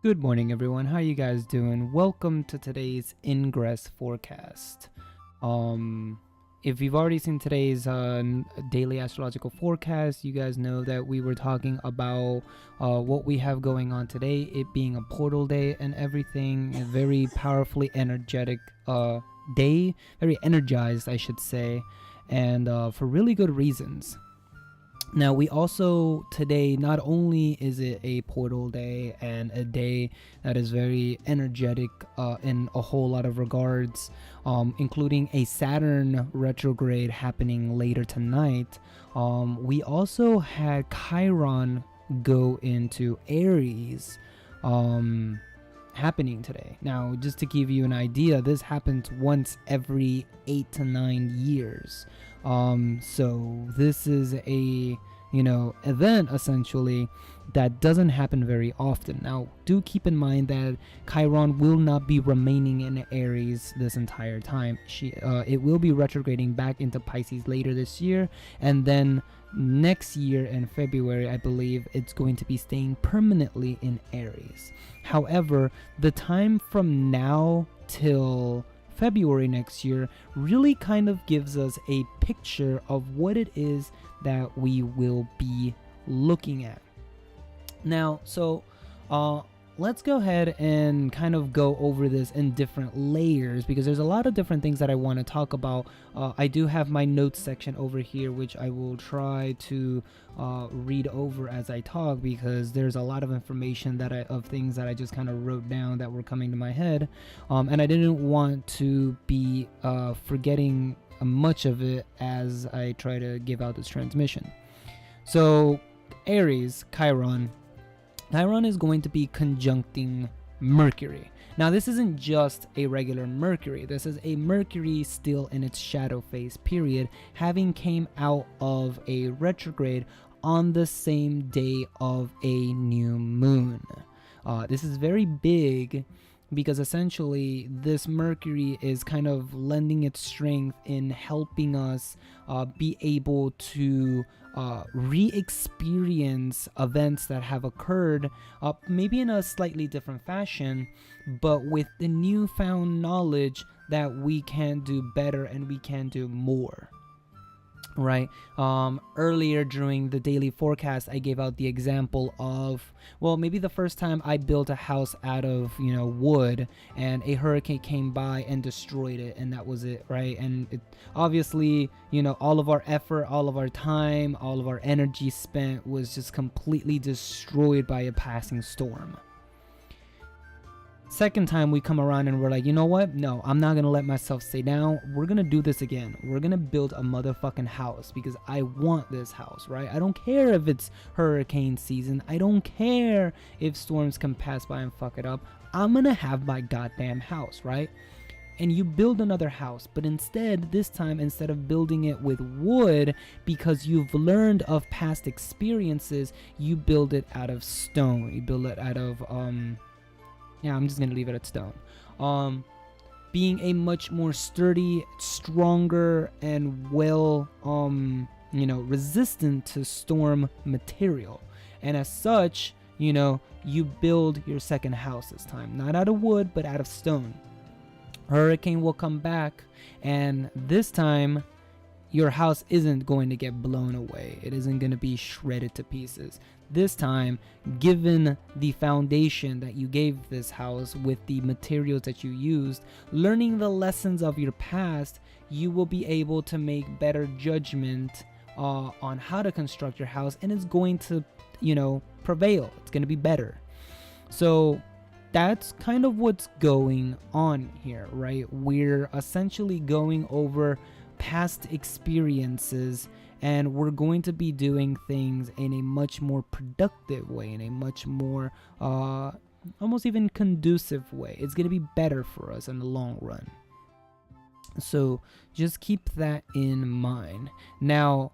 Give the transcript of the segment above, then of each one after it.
Good morning, everyone. How you guys doing? Welcome to today's ingress forecast. If you've already seen today's daily astrological forecast, you guys know that we were talking about what we have going on today, it being a portal day and everything, a very powerfully energetic day, very energized, I should say, and for really good reasons. Now, we also today, not only is it a portal day and a day that is very energetic in a whole lot of regards, including a Saturn retrograde happening later tonight, we also had Chiron go into Aries happening today. Now, just to give you an idea, this happens once every 8 to 9 years. So this is a event essentially that doesn't happen very often. Now, do keep in mind that Chiron will not be remaining in Aries this entire time. It will be retrograding back into Pisces later this year, and then next year in February, I believe it's going to be staying permanently in Aries. However, the time from now till February next year really kind of gives us a picture of what it is that we will be looking at. Now, so let's go ahead and kind of go over this in different layers, because there's a lot of different things that I want to talk about. I do have my notes section over here, which I will try to read over as I talk, because there's a lot of information of things that I just kind of wrote down that were coming to my head, and I didn't want to be forgetting much of it as I try to give out this transmission. So Aries, Chiron is going to be conjuncting Mercury. Now, this isn't just a regular Mercury. This is a Mercury still in its shadow phase period, having came out of a retrograde on the same day of a new moon. This is very big, because essentially this Mercury is kind of lending its strength in helping us be able to re-experience events that have occurred, maybe in a slightly different fashion, but with the newfound knowledge that we can do better and we can do more. Right. Earlier during the daily forecast, I gave out the example of, well, maybe the first time I built a house out of, wood, and a hurricane came by and destroyed it, and that was it, right? And it, obviously, all of our effort, all of our time, all of our energy spent was just completely destroyed by a passing storm. Second time we come around and we're like, you know what? No, I'm not gonna let myself stay down. We're gonna do this again. We're gonna build a motherfucking house because I want this house, right? I don't care if it's hurricane season. I don't care if storms can pass by and fuck it up. I'm gonna have my goddamn house, right? And you build another house, but this time, instead of building it with wood, because you've learned of past experiences, you build it out of stone. You build it out of, I'm just gonna leave it at stone. Being a much more sturdy, stronger, and well, resistant to storm material. And as such, you build your second house this time, not out of wood, but out of stone. Hurricane will come back, and this time your house isn't going to get blown away. It isn't going to be shredded to pieces. This time, given the foundation that you gave this house with the materials that you used, learning the lessons of your past, you will be able to make better judgment on how to construct your house, and it's going to, prevail. It's going to be better. So that's kind of what's going on here, right? We're essentially going over past experiences, and we're going to be doing things in a much more productive way, in a much more almost even conducive way. It's going to be better for us in the long run. So just keep that in mind. Now,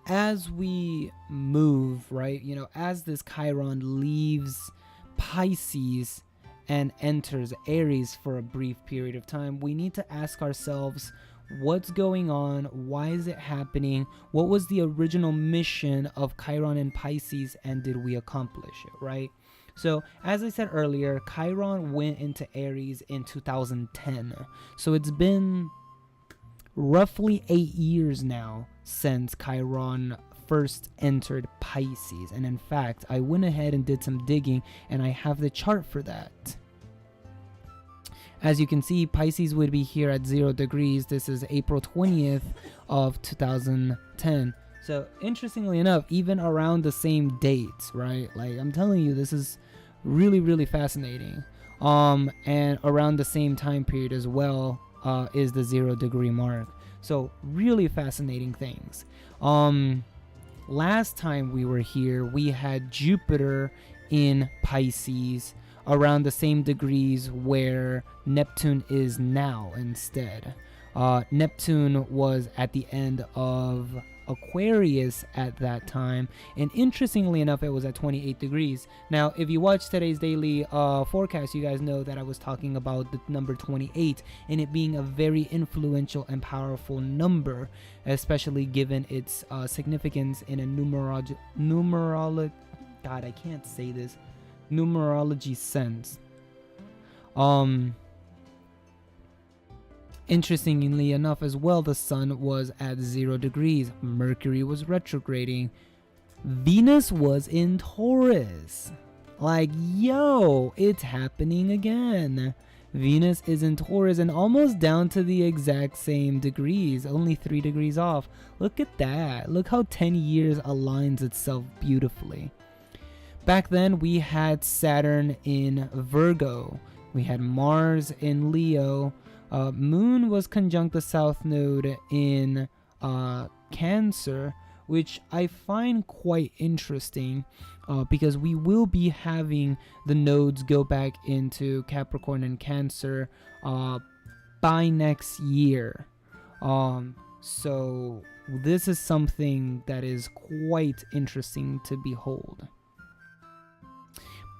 as we move, right, as this Chiron leaves Pisces and enters Aries for a brief period of time, we need to ask ourselves, what's going on, why is it happening, what was the original mission of Chiron in Pisces, and did we accomplish it, right? So as I said earlier, Chiron went into Aries in 2010. So it's been roughly 8 years now since Chiron first entered Pisces. And in fact, I went ahead and did some digging, and I have the chart for that. As you can see, Pisces would be here at 0 degrees. This is April 20th of 2010. So interestingly enough, even around the same dates, right? Like, I'm telling you, this is really, really fascinating. And around the same time period as well is the 0 degree mark. So really fascinating things. Last time we were here, we had Jupiter in Pisces around the same degrees where Neptune is now instead. Neptune was at the end of Aquarius at that time, and interestingly enough, it was at 28 degrees. Now, if you watch today's daily forecast, you guys know that I was talking about the number 28 and it being a very influential and powerful number, especially given its significance in a numerology sense. Interestingly enough as well, the sun was at 0 degrees. Mercury was retrograding. Venus was in Taurus. Like, yo, it's happening again. Venus is in Taurus and almost down to the exact same degrees, only 3 degrees off. Look at that. Look how 10 years aligns itself beautifully. Back then, we had Saturn in Virgo. We had Mars in Leo. Moon was conjunct the South Node in Cancer, which I find quite interesting because we will be having the nodes go back into Capricorn and Cancer by next year. So this is something that is quite interesting to behold.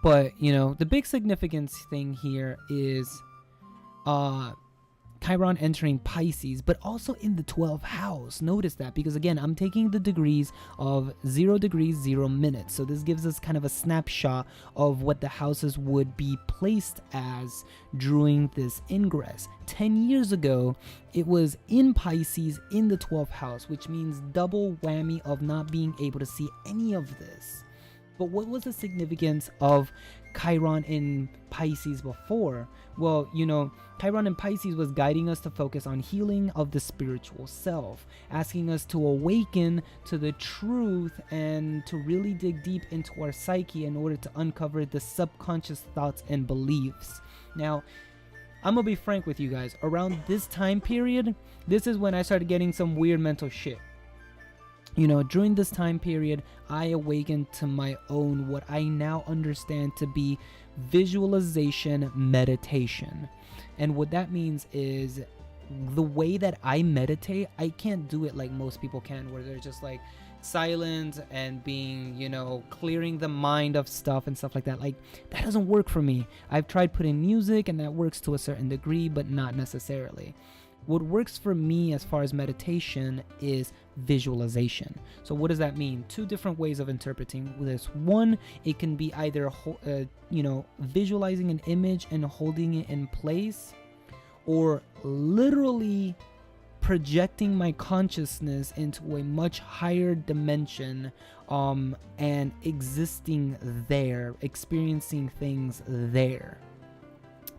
But, you know, the big significance thing here is Chiron entering Pisces, but also in the 12th house. Notice that, because again, I'm taking the degrees of 0 degrees, 0 minutes. So this gives us kind of a snapshot of what the houses would be placed as during this ingress. 10 years ago, it was in Pisces in the 12th house, which means double whammy of not being able to see any of this. But what was the significance of Chiron in Pisces before? Well, you know, Chiron in Pisces was guiding us to focus on healing of the spiritual self, asking us to awaken to the truth and to really dig deep into our psyche in order to uncover the subconscious thoughts and beliefs. Now, I'm gonna be frank with you guys. Around this time period, this is when I started getting some weird mental shit. You know, during this time period, I awakened to my own, what I now understand to be visualization meditation. And what that means is the way that I meditate, I can't do it like most people can, where they're just like silent and being, you know, clearing the mind of stuff and stuff like that. Like, that doesn't work for me. I've tried putting music and that works to a certain degree, but not necessarily. What works for me as far as meditation is visualization. So what does that mean? Two different ways of interpreting this. One, it can be either visualizing an image and holding it in place, or literally projecting my consciousness into a much higher dimension and existing there, experiencing things there.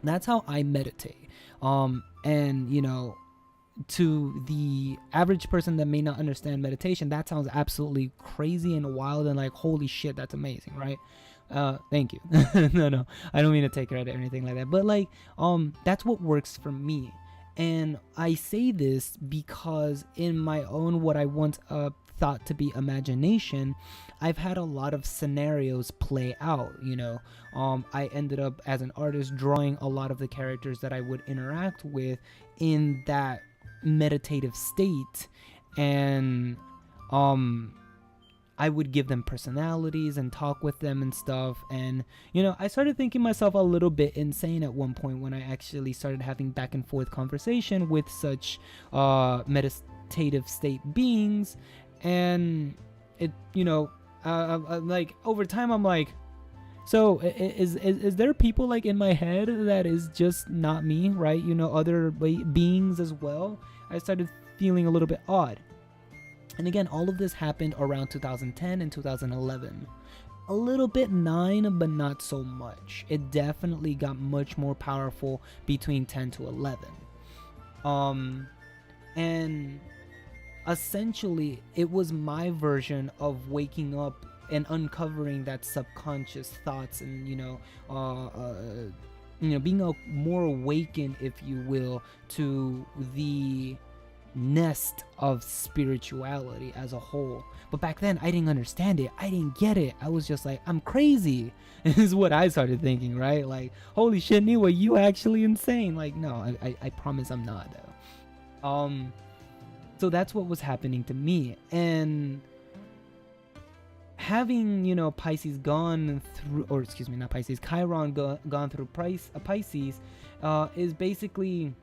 That's how I meditate. And you know, to the average person that may not understand meditation, that sounds absolutely crazy and wild and like, holy shit, that's amazing, right? Thank you. no, I don't mean to take credit or anything like that, but like, that's what works for me. And I say this because in my own, what I once thought to be imagination, I've had a lot of scenarios play out. You know, I ended up as an artist drawing a lot of the characters that I would interact with in that meditative state, and I would give them personalities and talk with them and stuff. And, I started thinking myself a little bit insane at one point when I actually started having back and forth conversation with such meditative state beings. And it, like over time, I'm like, so is there people like in my head that is just not me, right? Other beings as well. I started feeling a little bit odd. And again, all of this happened around 2010 and 2011. A little bit 9, but not so much. It definitely got much more powerful between 10 to 11. And essentially, it was my version of waking up and uncovering that subconscious thoughts and being more awakened, if you will, to the nest of spirituality as a whole. But back then I didn't understand it. I didn't get it. I was just like, I'm crazy. Is what I started thinking, right? Like, holy shit, Niwa, you actually insane. Like, no, I promise I'm not though. So that's what was happening to me. And having, Pisces gone through, or excuse me, not Pisces, Chiron gone through Pisces, is basically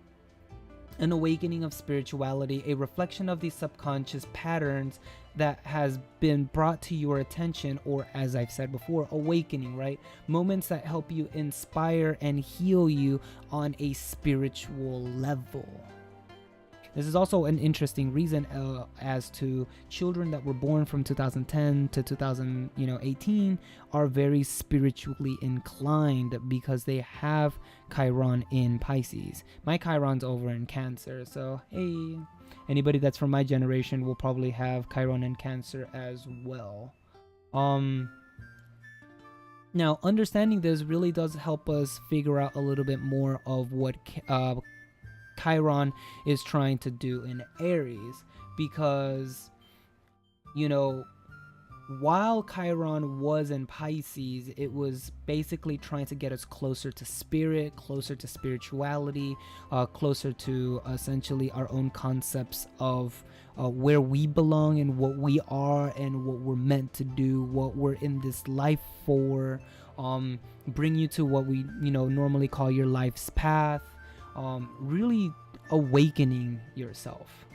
an awakening of spirituality, a reflection of these subconscious patterns that has been brought to your attention, or as I've said before, awakening, right? Moments that help you inspire and heal you on a spiritual level. This is also an interesting reason as to children that were born from 2010 to 2018 are very spiritually inclined because they have Chiron in Pisces. My Chiron's over in Cancer, so hey, anybody that's from my generation will probably have Chiron in Cancer as well. Now, understanding this really does help us figure out a little bit more of what Chiron is trying to do in Aries, because while Chiron was in Pisces, it was basically trying to get us closer to spirit, closer to spirituality, closer to essentially our own concepts of where we belong and what we are and what we're meant to do, what we're in this life for, bring you to what we normally call your life's path. Really awakening yourself.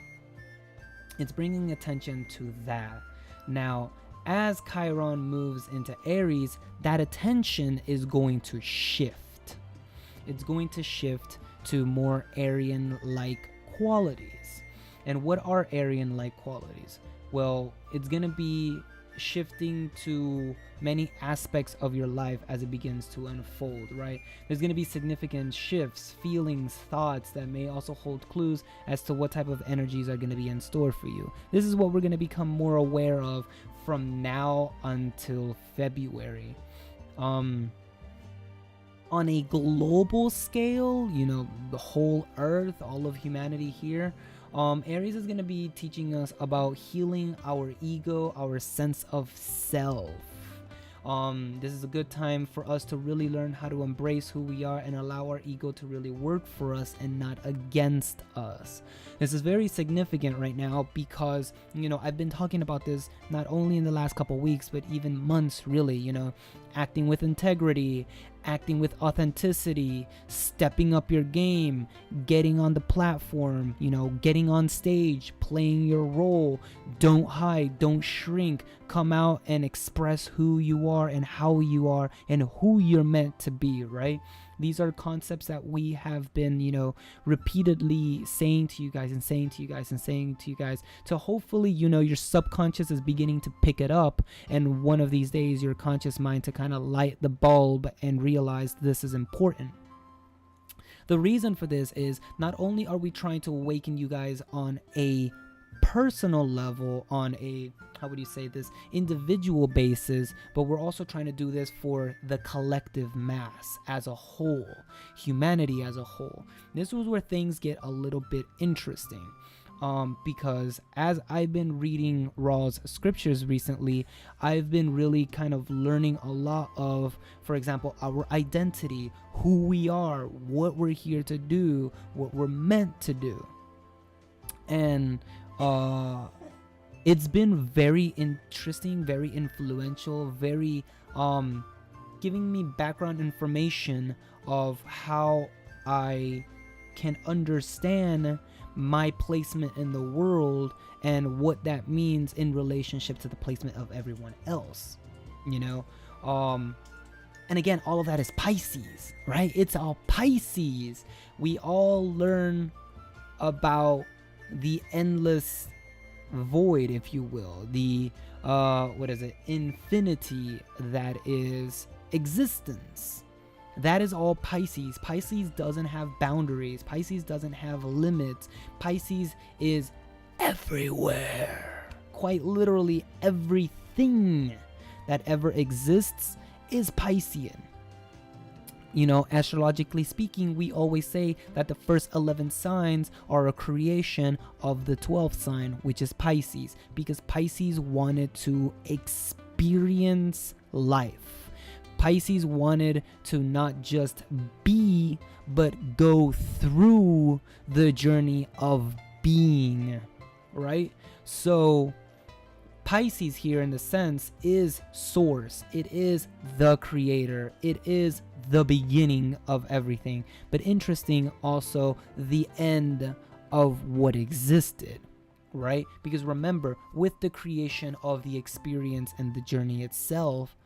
It's bringing attention to that. Now, as Chiron moves into Aries, that attention is going to shift. It's going to shift to more Aryan-like qualities. And what are Aryan-like qualities? Well, it's going to be shifting to many aspects of your life as it begins to unfold, right? There's going to be significant shifts, feelings, thoughts that may also hold clues as to what type of energies are going to be in store for you. This is what we're going to become more aware of from now until February. On a global scale, the whole earth, all of humanity here, Aries is going to be teaching us about healing our ego, our sense of self. This is a good time for us to really learn how to embrace who we are and allow our ego to really work for us and not against us. This is very significant right now because, I've been talking about this not only in the last couple weeks, but even months, really, acting with integrity, acting with authenticity, stepping up your game, getting on the platform, getting on stage, playing your role. Don't hide, don't shrink. Come out and express who you are and how you are and who you're meant to be, right? These are concepts that we have been, repeatedly saying to you guys and saying to you guys and saying to you guys to hopefully, your subconscious is beginning to pick it up. And one of these days, your conscious mind to kind of light the bulb and realize this is important. The reason for this is not only are we trying to awaken you guys on a personal level, on a, how would you say this, individual basis, but we're also trying to do this for the collective mass as a whole, humanity as a whole. This was where things get a little bit interesting. Because as I've been reading Ra's scriptures recently, I've been really kind of learning a lot of, for example, our identity, who we are, what we're here to do, what we're meant to do. And It's been very interesting, very influential, very giving me background information of how I can understand my placement in the world and what that means in relationship to the placement of everyone else, you know. And again, all of that is Pisces, right? It's all Pisces. We all learn about the endless void, if you will, the infinity that is existence. That is all Pisces. Pisces doesn't have boundaries. Pisces doesn't have limits. Pisces is everywhere. Quite literally everything that ever exists is Piscean. You know, astrologically speaking, we always say that the first 11 signs are a creation of the 12th sign, which is Pisces, because Pisces wanted to experience life. Pisces wanted to not just be, but go through the journey of being, right? So Pisces here, in the sense, is source. It is the creator. It is the beginning of everything. But interesting, also the end of what existed, right? Because remember, with the creation of the experience and the journey itself,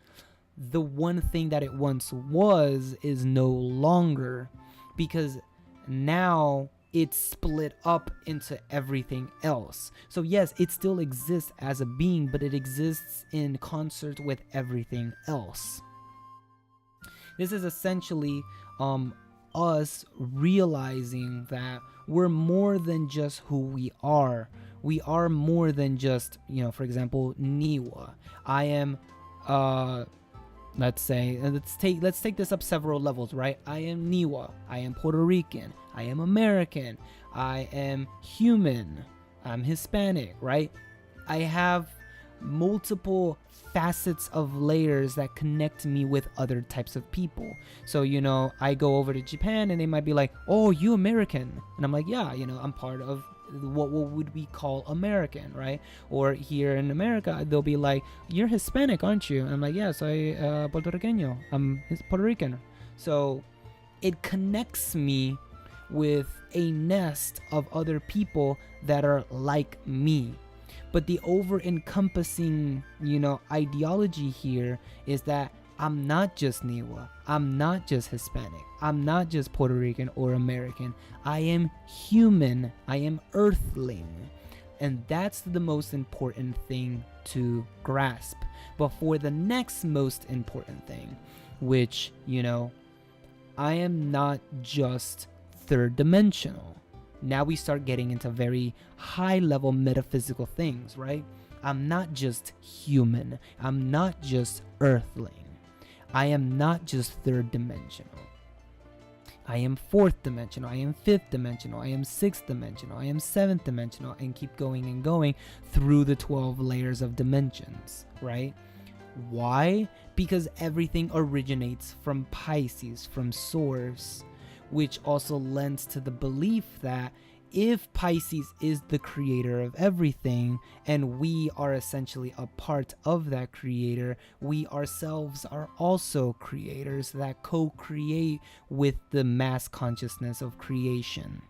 the one thing that it once was is no longer, because now it's split up into everything else. So yes, it still exists as a being, but it exists in concert with everything else. This is essentially us realizing that we're more than just who we are. We are more than just, you know, for example, Niwa. I am let's take this up several levels, right? I am Niwa. I am Puerto Rican. I am American. I am human. I'm Hispanic, right? I have multiple facets of layers that connect me with other types of people. So, you know, I go over to Japan and they might be like, "Oh, you American?" And I'm like, "Yeah, you know, I'm part of what would we call American," right? Or here in America, they'll be like, "You're Hispanic, aren't you?" And I'm like, "Yeah, soy Puertorriqueño. I'm Puerto Rican." So it connects me with a nest of other people that are like me. But the over-encompassing, you know, ideology here is that I'm not just Niwa. I'm not just Hispanic. I'm not just Puerto Rican or American. I am human. I am earthling. And that's the most important thing to grasp. But for the next most important thing, which, you know, I am not just third dimensional. Now we start getting into very high level metaphysical things, right? I'm not just human. I'm not just earthling. I am not just third dimensional. I am fourth dimensional. I am fifth dimensional. I am sixth dimensional. I am seventh dimensional, and keep going and going through the 12 layers of dimensions, right? Why? Because everything originates from Pisces, from source, which also lends to the belief that if Pisces is the creator of everything and we are essentially a part of that creator, we ourselves are also creators that co-create with the mass consciousness of creation.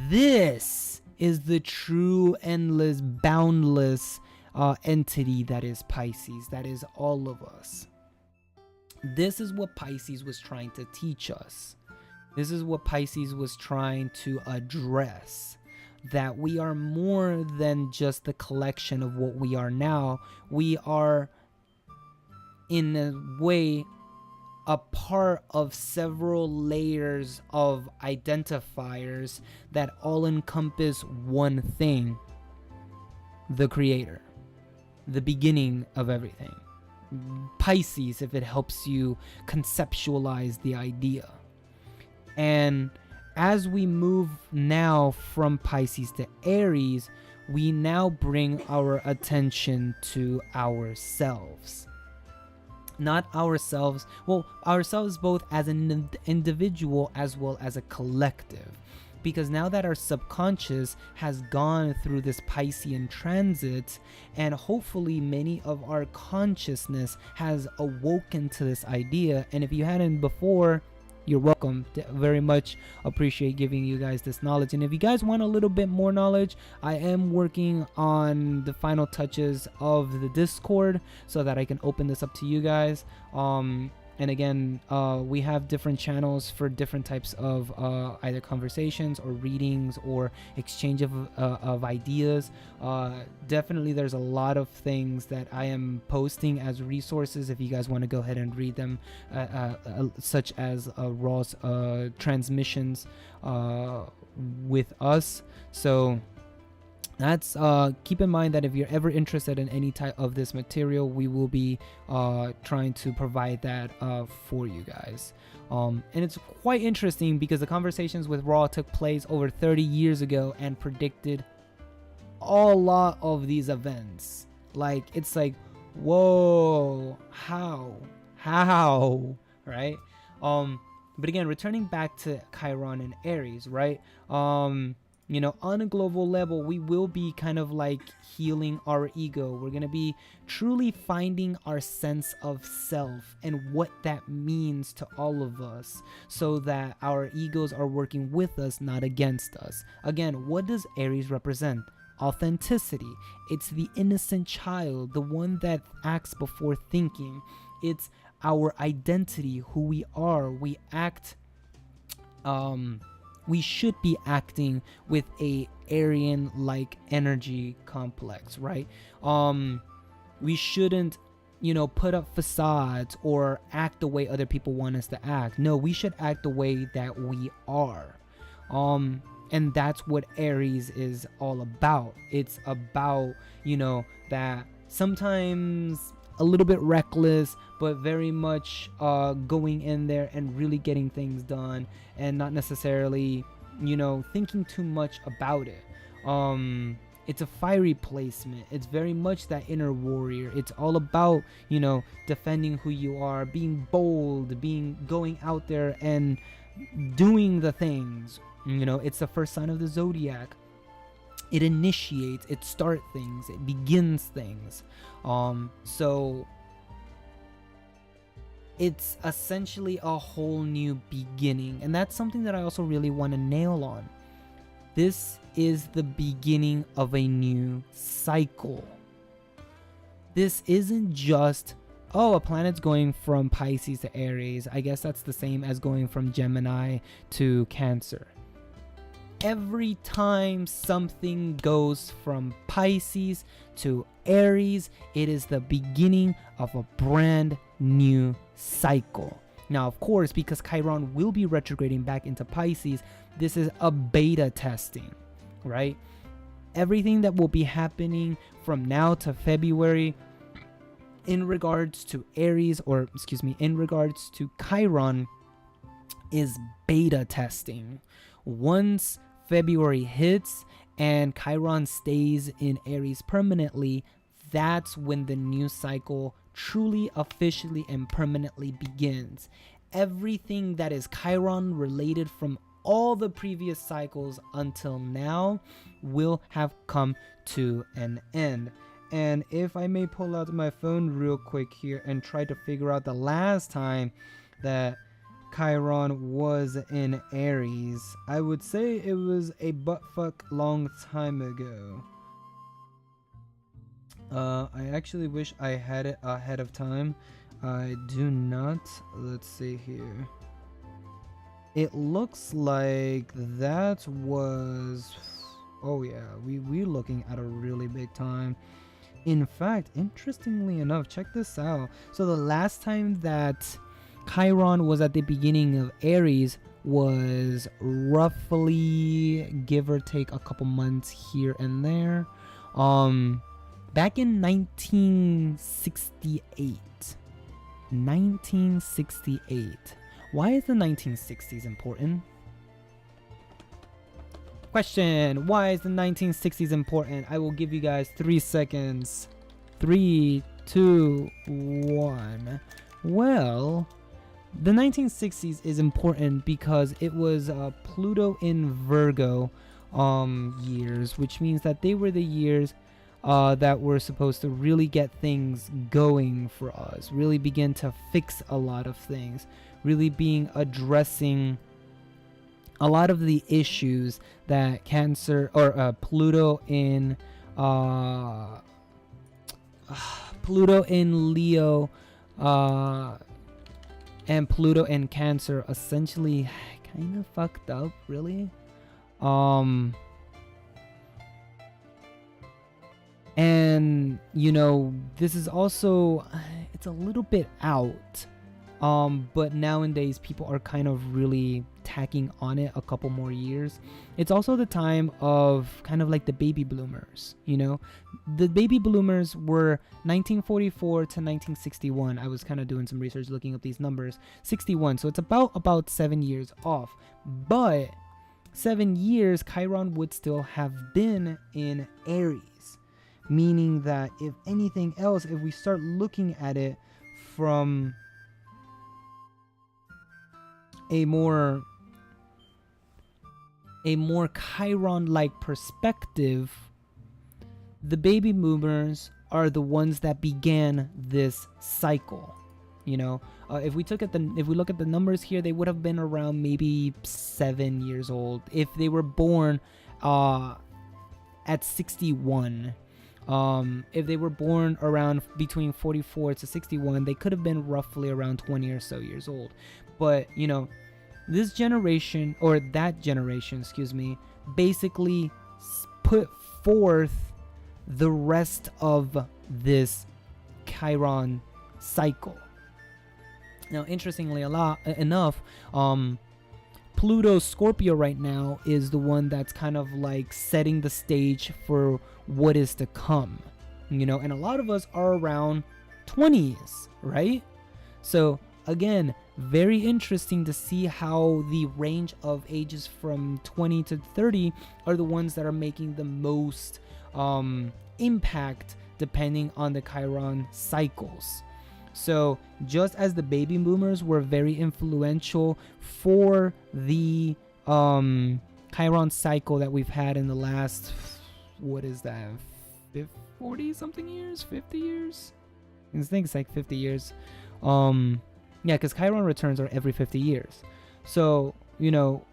This is the true, endless, boundless entity that is Pisces, that is all of us. This is what Pisces was trying to teach us. This is what Pisces was trying to address. That we are more than just the collection of what we are now. We are, in a way, a part of several layers of identifiers that all encompass one thing: the creator, the beginning of everything. Pisces, if it helps you conceptualize the idea. And as we move now from Pisces to Aries, we now bring our attention to ourselves. Not ourselves, well, ourselves both as an individual as well as a collective. because now that our subconscious has gone through this Piscean transit, and hopefully many of our consciousness has awoken to this idea. And if you hadn't before, you're welcome. Very much appreciate giving you guys this knowledge. And if you guys want a little bit more knowledge, I am working on the final touches of the Discord so that I can open this up to you guys. And again, we have different channels for different types of either conversations or readings or exchange of ideas. Definitely there's a lot of things that I am posting as resources if you guys want to go ahead and read them, such as Raw's transmissions with us. So that's keep in mind that if you're ever interested in any type of this material, we will be trying to provide that for you guys. And it's quite interesting because the conversations with Raw took place over 30 years ago and predicted a lot of these events. Like, it's like, whoa, how, right? But again, returning back to Chiron and Aries, right? You know, on a global level, we will be kind of like healing our ego. We're going to be truly finding our sense of self and what that means to all of us, so that our egos are working with us, not against us. Again, what does Aries represent? Authenticity. It's the innocent child, the one that acts before thinking. It's our identity, who we are. We act, we should be acting with a Aryan-like energy complex, right? We shouldn't, you know, put up facades or act the way other people want us to act. No, we should act the way that we are. And that's what Aries is all about. It's about, you know, that sometimes a little bit reckless, but very much going in there and really getting things done, and not necessarily, you know, thinking too much about it. It's a fiery placement. It's very much that inner warrior. It's all about, you know, defending who you are, being bold, going out there and doing the things. You know, it's the first sign of the zodiac. It initiates, it starts things, it begins things. So it's essentially a whole new beginning, and that's something that I also really want to nail on. This is the beginning of a new cycle. This isn't just, oh, a planet's going from Pisces to Aries. I guess that's the same as going from Gemini to Cancer. Every time something goes from Pisces to Aries, it is the beginning of a brand new cycle. Now, of course, because Chiron will be retrograding back into Pisces, this is a beta testing, right? Everything that will be happening from now to February in regards to Aries, or excuse me, in regards to Chiron, is beta testing. Once February hits and Chiron stays in Aries permanently, that's when the new cycle truly, officially, and permanently begins. Everything that is Chiron related from all the previous cycles until now will have come to an end. And if I may pull out my phone real quick here and try to figure out the last time that Chiron was in Aries, I would say it was a buttfuck long time ago. I actually wish I had it ahead of time. I do not. Let's see here. It looks like that was, oh yeah, we're looking at a really big time. In fact, interestingly enough, check this out. So the last time that Chiron was at the beginning of Aries was roughly, give or take, a couple months here and there. Back in 1968. 1968. Why is the 1960s important? Question: why is the 1960s important? I will give you guys 3 seconds. 3, 2, 1. Well, The 1960s is important because it was Pluto in Virgo years, which means that they were the years that were supposed to really get things going for us, really begin to fix a lot of things, really being addressing a lot of the issues that Cancer or Pluto in Leo and Pluto in Cancer essentially kind of fucked up, really. And you know, this is also, it's a little bit out, but nowadays people are kind of really tacking on it a couple more years. It's also the time of kind of like the baby bloomers, you know. The baby bloomers were 1944 to 1961. I was kind of doing some research looking up these numbers. 61, so it's about 7 years off, but 7 years Chiron would still have been in Aries, meaning that if anything else, if we start looking at it from a more Chiron-like perspective, the baby boomers are the ones that began this cycle. You know, if we look at the numbers here, they would have been around maybe 7 years old if they were born at 61. If they were born around between 44 to 61, they could have been roughly around 20 or so years old. But you know, this generation, or that generation, excuse me, basically put forth the rest of this Chiron cycle. Now, interestingly enough, Pluto Scorpio right now is the one that's kind of like setting the stage for what is to come, you know, and a lot of us are around 20s, right? So again, very interesting to see how the range of ages from 20 to 30 are the ones that are making the most impact depending on the Chiron cycles. So just as the baby boomers were very influential for the Chiron cycle that we've had in the last, what is that, 40 something years, 50 years? I think it's like 50 years. Yeah, because Chiron returns are every 50 years. So, you know,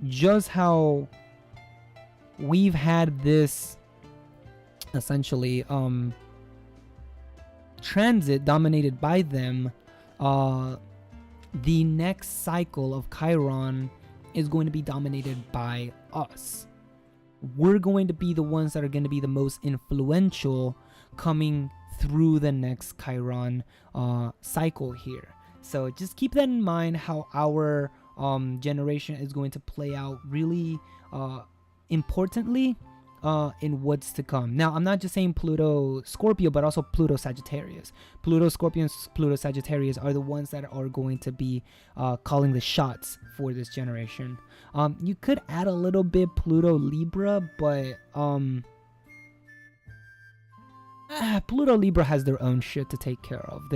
just how we've had this essentially transit dominated by them, the next cycle of Chiron is going to be dominated by us. We're going to be the ones that are going to be the most influential coming through the next Chiron cycle here. So just keep that in mind, how our generation is going to play out really importantly in what's to come. Now, I'm not just saying Pluto Scorpio, but also Pluto Sagittarius. Pluto Scorpio and Pluto Sagittarius are the ones that are going to be calling the shots for this generation. You could add a little bit Pluto Libra, but Pluto Libra has their own shit to take care of.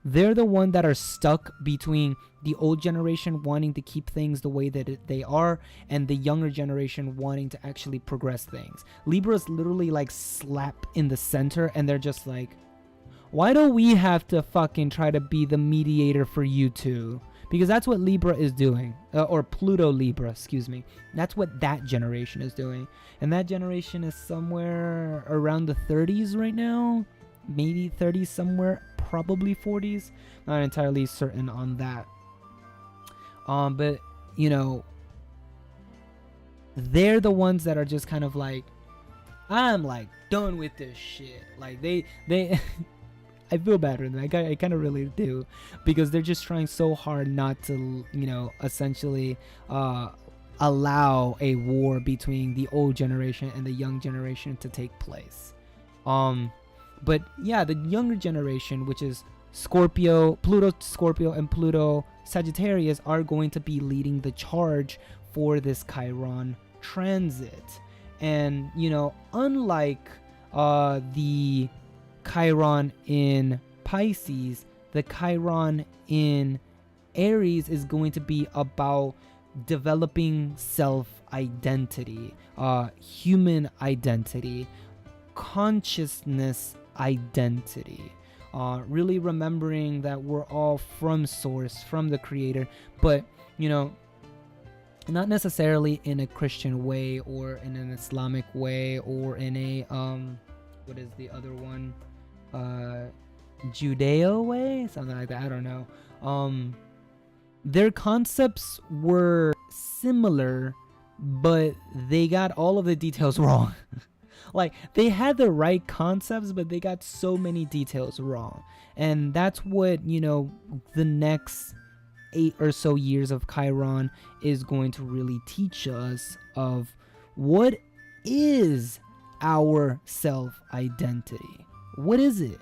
They're the one that are stuck between the old generation wanting to keep things the way that they are, and the younger generation wanting to actually progress things. Libra's literally like slap in the center, and they're just like, why don't we have to fucking try to be the mediator for you two? Because that's what Libra is doing, or Pluto Libra, excuse me. That's what that generation is doing. And that generation is somewhere around the 30s right now, maybe 30s somewhere, probably 40s. Not entirely certain on that. But you know, they're the ones that are just kind of like, I'm like done with this shit. Like they I feel bad for them. I kind of really do, because they're just trying so hard not to, you know, essentially allow a war between the old generation and the young generation to take place. But yeah, the younger generation, which is Scorpio, Pluto Scorpio and Pluto Sagittarius, are going to be leading the charge for this Chiron transit. And you know, unlike the Chiron in Pisces, the Chiron in Aries is going to be about developing self-identity, human identity, consciousness identity. Really remembering that we're all from source, from the creator, but not necessarily in a Christian way or in an Islamic way or in a what is the other one, Judeo way, something like that. I don't know. Their concepts were similar, but they got all of the details wrong. Like, they had the right concepts, but they got so many details wrong. And that's what, the next 8 or so years of Chiron is going to really teach us of what is our self-identity. What is it?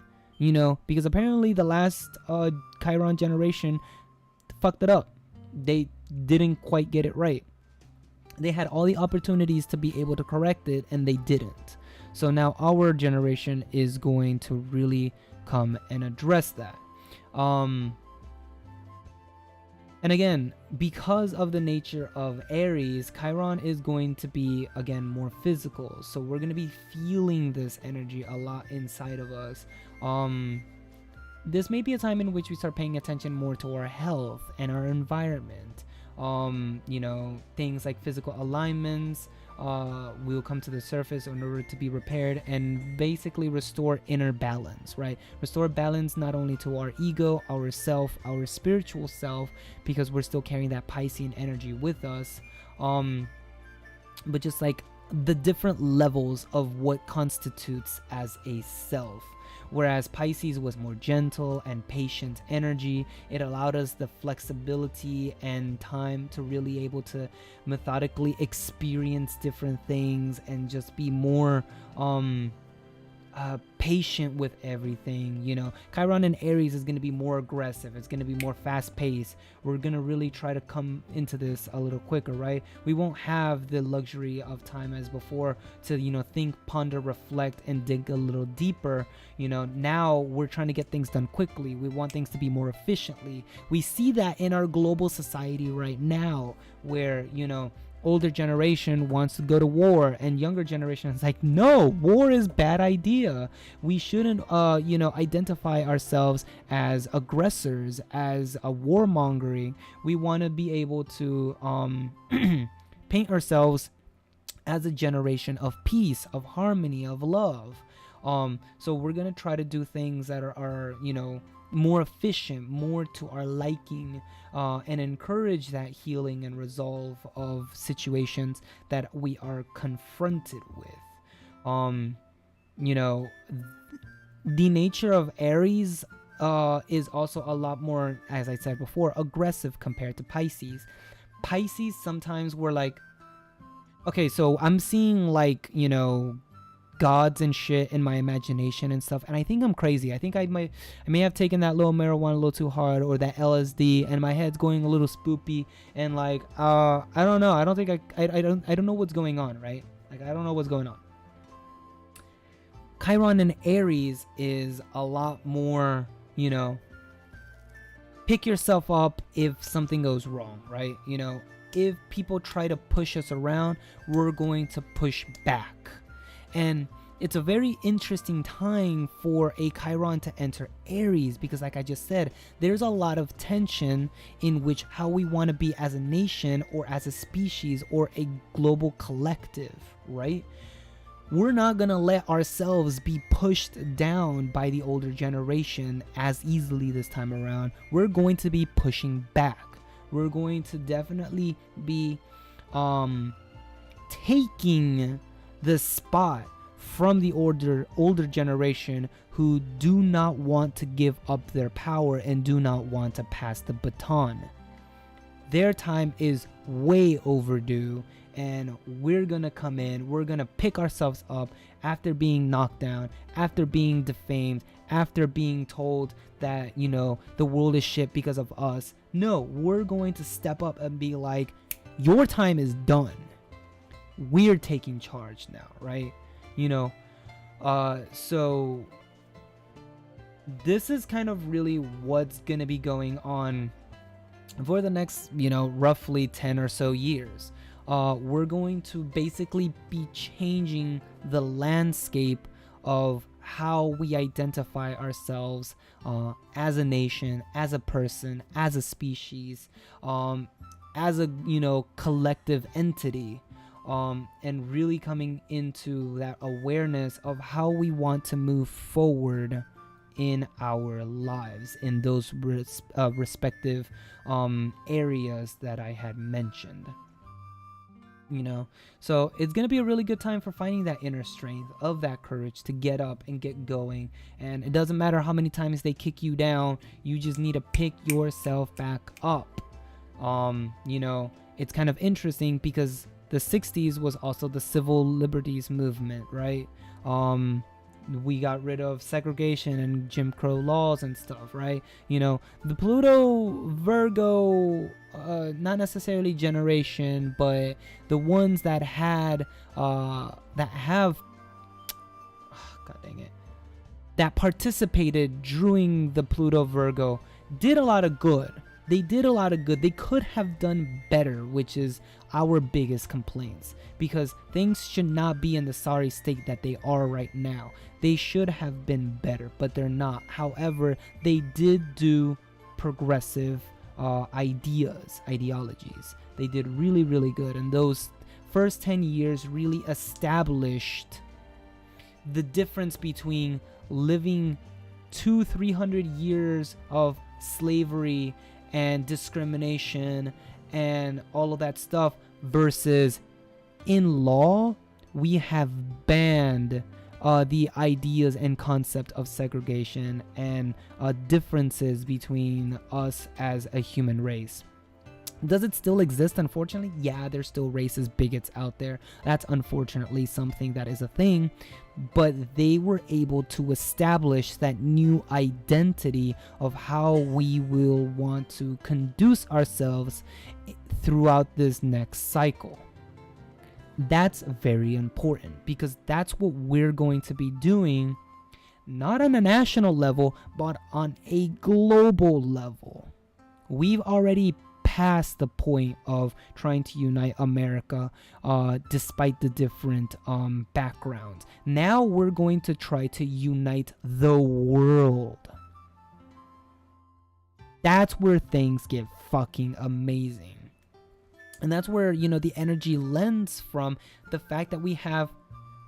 Because apparently the last Chiron generation fucked it up. They didn't quite get it right. They had all the opportunities to be able to correct it, and they didn't. So now our generation is going to really come and address that. And again, because of the nature of Aries, Chiron is going to be, again, more physical. So we're going to be feeling this energy a lot inside of us. This may be a time in which we start paying attention more to our health and our environment. Things like physical alignments will come to the surface in order to be repaired and basically restore inner balance, right? Restore balance not only to our ego, our self, our spiritual self, because we're still carrying that Piscean energy with us, but just like the different levels of what constitutes as a self. Whereas Pisces was more gentle and patient energy, it allowed us the flexibility and time to really able to methodically experience different things and just be more patient with everything. Chiron in Aries is going to be more aggressive. It's going to be more fast paced. We're going to really try to come into this a little quicker, right? We won't have the luxury of time as before to think, ponder, reflect, and dig a little deeper. Now we're trying to get things done quickly. We want things to be more efficiently. We see that in our global society right now, where older generation wants to go to war, and younger generation is like, no, war is bad idea. We shouldn't identify ourselves as aggressors, as a warmongering. We want to be able to paint ourselves as a generation of peace, of harmony, of love. So we're gonna try to do things that are more efficient, more to our liking, and encourage that healing and resolve of situations that we are confronted with. The nature of Aries is also a lot more, as I said before, aggressive compared to Pisces. Pisces sometimes were like, okay, so I'm seeing like, gods and shit in my imagination and stuff, and I think I'm crazy. I think I may have taken that little marijuana a little too hard, or that LSD, and my head's going a little spoopy, and like I don't know. I don't think I don't know what's going on, right? Like, I don't know what's going on. Chiron in Aries is a lot more, pick yourself up if something goes wrong, right? If people try to push us around, we're going to push back. And it's a very interesting time for a Chiron to enter Aries, because like I just said, there's a lot of tension in which how we want to be as a nation or as a species or a global collective, right? We're not going to let ourselves be pushed down by the older generation as easily this time around. We're going to be pushing back. We're going to definitely be taking the spot from the older generation, who do not want to give up their power and do not want to pass the baton. Their time is way overdue, and we're gonna come in, we're gonna pick ourselves up after being knocked down, after being defamed, after being told that the world is shit because of us. No, we're going to step up and be like, your time is done. We're taking charge now, right? So this is kind of really what's gonna be going on for the next, roughly 10 or so years. We're going to basically be changing the landscape of how we identify ourselves as a nation, as a person, as a species, as a collective entity, and really coming into that awareness of how we want to move forward in our lives in those respective areas that I had mentioned. So it's gonna be a really good time for finding that inner strength of that courage to get up and get going. And it doesn't matter how many times they kick you down, you just need to pick yourself back up. It's kind of interesting because the 60s was also the civil liberties movement, right? We got rid of segregation and Jim Crow laws and stuff, right? The Pluto Virgo, not necessarily generation, but the ones that have God dang it, that participated during the Pluto Virgo did a lot of good. They did a lot of good. They could have done better, which is our biggest complaints, because things should not be in the sorry state that they are right now. They should have been better, but they're not. However, they did do progressive ideologies. They did really, really good. And those first 10 years really established the difference between living 200-300 years of slavery and discrimination and all of that stuff versus in law we have banned the ideas and concept of segregation and differences between us as a human race. Does it still exist? Unfortunately, yeah, there's still racist bigots out there. That's unfortunately something that is a thing, but they were able to establish that new identity of how we will want to conduce ourselves throughout this next cycle. That's very important because that's what we're going to be doing, not on a national level, but on a global level. We've already past the point of trying to unite America despite the different backgrounds. Now we're going to try to unite the world. That's where things get fucking amazing. And that's where, the energy lends from the fact that we have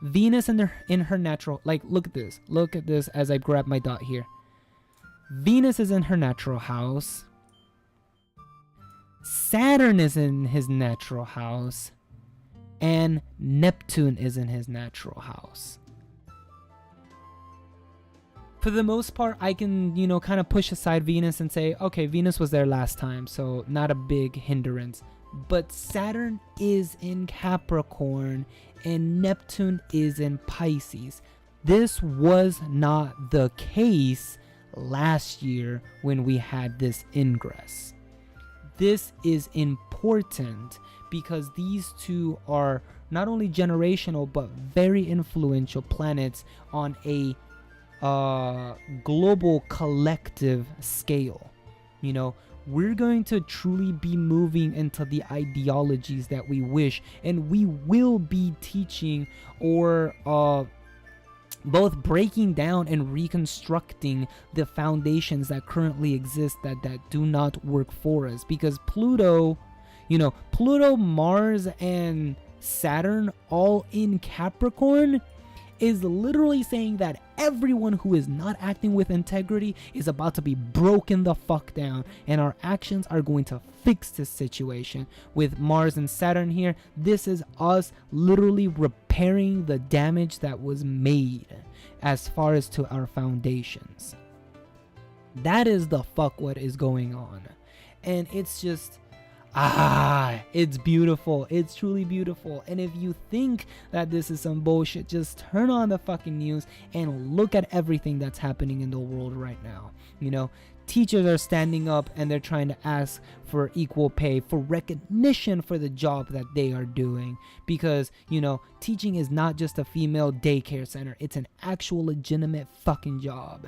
Venus in her natural, like, look at this as I grab my dot here. Venus is in her natural house. Saturn is in his natural house, and Neptune is in his natural house. For the most part, I can, kind of push aside Venus and say, okay, Venus was there last time, so not a big hindrance. But Saturn is in Capricorn, and Neptune is in Pisces. This was not the case last year when we had this ingress. This is important because these two are not only generational but very influential planets on a global collective scale. We're going to truly be moving into the ideologies that we wish, and we will be teaching or both breaking down and reconstructing the foundations that currently exist that do not work for us, because Pluto, Mars and Saturn all in Capricorn is literally saying that everyone who is not acting with integrity is about to be broken the fuck down, and our actions are going to fix this situation. With Mars and Saturn here, this is us literally repairing the damage that was made as far as to our foundations. That is the fuck what is going on. And it's just, it's beautiful. It's truly beautiful. And if you think that this is some bullshit, just turn on the fucking news and look at everything that's happening in the world right now. Teachers are standing up and they're trying to ask for equal pay, for recognition for the job that they are doing, because teaching is not just a female daycare center. It's an actual legitimate fucking job.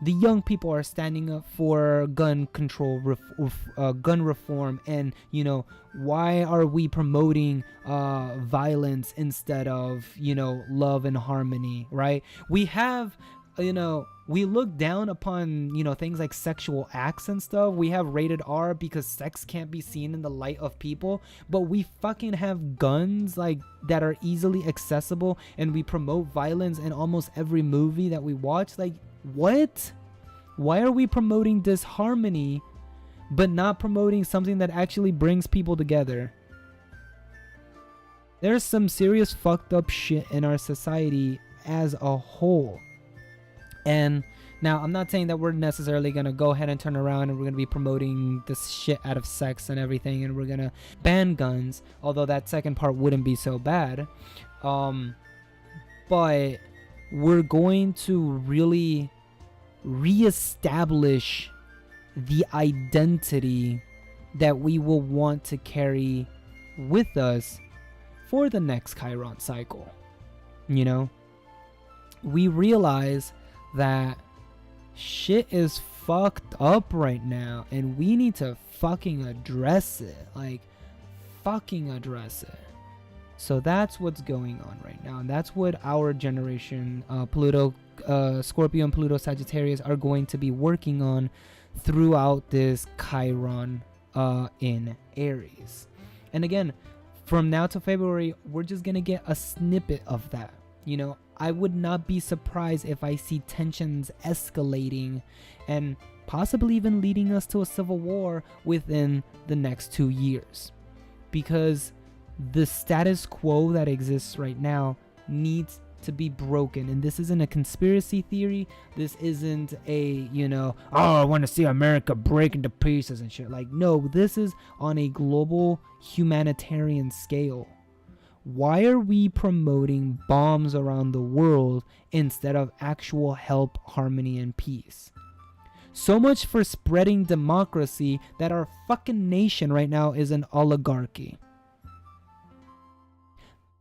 the young people are standing up for gun control, gun reform, and why are we promoting violence instead of love and harmony, right? We have we look down upon things like sexual acts and stuff. We have rated R because sex can't be seen in the light of people, but we fucking have guns like that are easily accessible, and we promote violence in almost every movie that we watch. Like, what? Why are we promoting disharmony but not promoting something that actually brings people together? There's some serious fucked up shit in our society as a whole. And now, I'm not saying that we're necessarily going to go ahead and turn around and we're going to be promoting this shit out of sex and everything, and we're going to ban guns, although that second part wouldn't be so bad. But we're going to really reestablish the identity that we will want to carry with us for the next Chiron cycle. We realize that shit is fucked up right now, and we need to fucking address it. Like, fucking address it. So that's what's going on right now, and that's what our generation, Pluto, Scorpio and Pluto Sagittarius, are going to be working on throughout this Chiron in Aries. And again, from now to February, we're just gonna get a snippet of that. I would not be surprised if I see tensions escalating and possibly even leading us to a civil war within the next 2 years, because the status quo that exists right now needs to be broken. And this isn't a conspiracy theory. This isn't a I want to see America break into pieces and shit. Like, no, this is on a global humanitarian scale. Why are we promoting bombs around the world instead of actual help, harmony, and peace? So much for spreading democracy that our fucking nation right now is an oligarchy.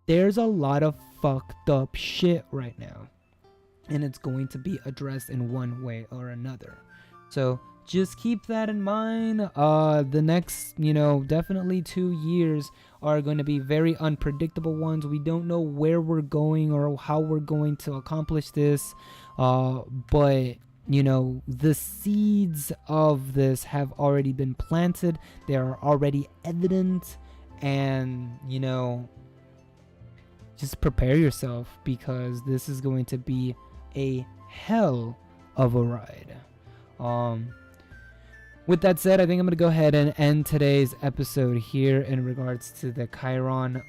There's a lot of fucked up shit right now, and it's going to be addressed in one way or another. So just keep that in mind. The next, definitely 2 years are going to be very unpredictable ones. We don't know where we're going or how we're going to accomplish this. But, the seeds of this have already been planted. They are already evident. And, just prepare yourself, because this is going to be a hell of a ride. With that said, I think I'm going to go ahead and end today's episode here in regards to the Chiron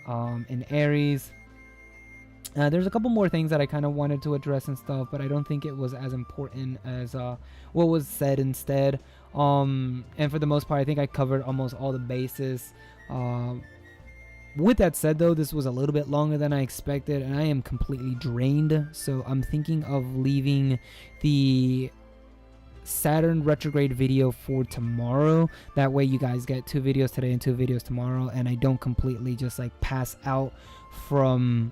in Aries. There's a couple more things that I kind of wanted to address and stuff, but I don't think it was as important as what was said instead. And for the most part, I think I covered almost all the bases. With that said, though, this was a little bit longer than I expected, and I am completely drained. So I'm thinking of leaving the Saturn retrograde video for tomorrow. That way you guys get 2 videos today and 2 videos tomorrow, and I don't completely just like pass out from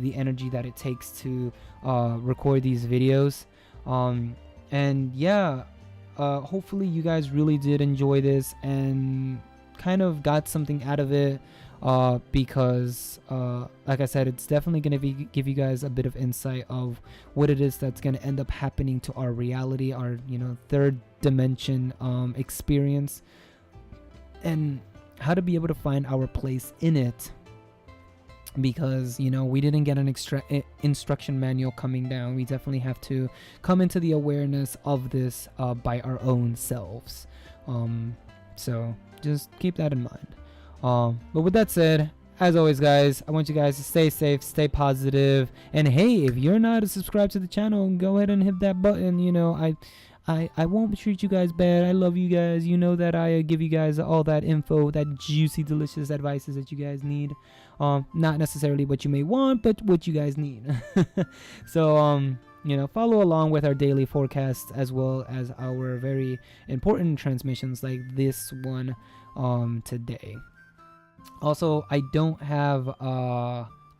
the energy that it takes to record these videos. And yeah, hopefully you guys really did enjoy this and kind of got something out of it. Because like I said, it's definitely going to give you guys a bit of insight of what it is that's going to end up happening to our reality, our third dimension experience, and how to be able to find our place in it. Because we didn't get an instruction manual coming down. We definitely have to come into the awareness of this by our own selves. So just keep that in mind. But with that said, as always, guys, I want you guys to stay safe, stay positive, and hey, if you're not subscribed to the channel, go ahead and hit that button. I won't treat you guys bad. I love you guys. That I give you guys all that info, that juicy, delicious advices that you guys need. Not necessarily what you may want, but what you guys need. So, follow along with our daily forecasts as well as our very important transmissions like this one today. Also, I don't have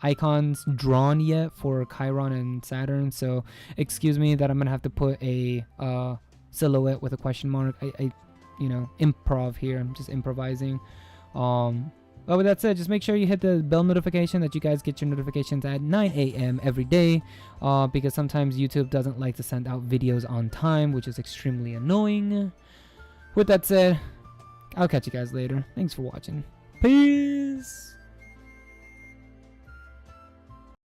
icons drawn yet for Chiron and Saturn, so excuse me that I'm gonna have to put a silhouette with a question mark. I you know, improv here. I'm just improvising. But with that said, just make sure you hit the bell notification that you guys get your notifications at 9 a.m. every day, because sometimes YouTube doesn't like to send out videos on time, which is extremely annoying. With that said, I'll catch you guys later. Thanks for watching. Peace!